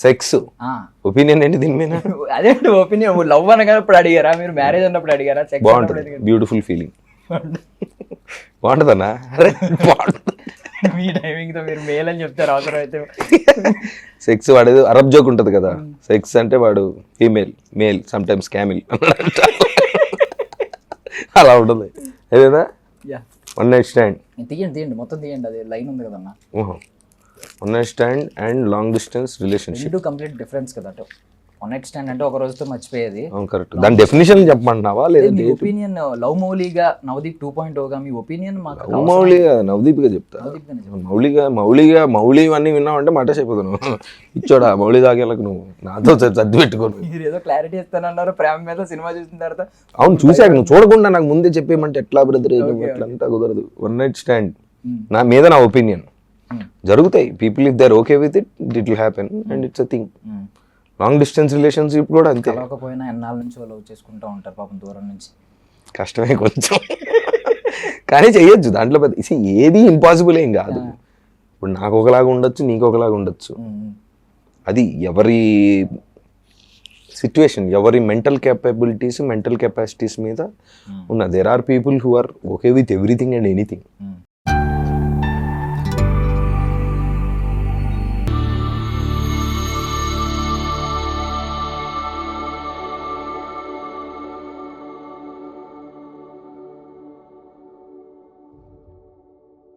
Sex opinion ఏంటి దీని మీద? అదే ఒపీనియన్. లవ్ అనగా ఇప్పుడు అడిగారా మీరు? మ్యారేజ్ అన్నప్పుడు అడిగారా? సెక్స్ బాగుంటుంది, బ్యూటిఫుల్ ఫీలింగ్. బాగుంటుందన్నా? అరే బాగుంటుంది. మీ టైమింగ్ తో మీరు మేల్ అని చెప్తారు అవసరం అయితే. సెక్స్ వాడు అరబ్ జోక్ ఉంటుంది కదా, సెక్స్ అంటే వాడు female, male some times Camel అలా ఉంటుంది. ఏదేనా వన్ నైట్ స్టాండ్ తీయండి మొత్తం తీయండి, అది లైన్ ఉంది కదన్నా. One night stand and long distance relationship complete difference కదా. వన్ నైట్ స్టాండ్ అంటే ఒక రోజుతో మర్చిపోయేది. కరెక్ట్. దాని డెఫినేషన్ చెప్పమంటున్నావా లేదంటే ఒపీనియన్? లవ్ మౌలిగా నవదీప్ 2.0గా మీ ఒపీనియన్ మాకు మౌలిగా నవదీప్గా చెప్తా. మౌలి అన్నీ విన్నావంటే మటేసి అయిపోతాను. ఇచ్చోడా మౌలి దాకేళ్ళకు నువ్వు నాతో సర్ది పెట్టుకోను. మీరు ఏదో క్లారిటీ ఇస్తానన్నారు ప్రేమ మీద, సినిమా చూసిన తర్వాత. అవును చూసాక నువ్వు చూడకుండా నాకు ముందే చెప్పేయమంటే ఎట్లా బ్రదర్? ఎట్లంతా కుదరదు. వన్ నైట్ స్టాండ్ నా మీద నా ఒపీనియన్ జరుగుతాయి. People if they're okay with it, it will happen and it's a thing. Long distance relationship కూడా అంతే. కలవకపోయినా ఎన్నాళ్ళ నుంచి లవ్ చేసుకుంటూ ఉంటారు పాపం దూరం నుంచి. కష్టమే కొంచెం, కానీ చెయ్యొచ్చు. దాంట్లో పెద్ద ఏది ఇంపాసిబుల్ ఏం కాదు. ఇప్పుడు నాకు ఒకలాగా ఉండొచ్చు, నీకు ఒకలాగా ఉండొచ్చు. అది ఎవరి సిచ్యువేషన్, ఎవరి మెంటల్ కేపబిలిటీస్, మెంటల్ కెపాసిటీస్ మీద ఉన్న. There are people who are okay with everything and anything.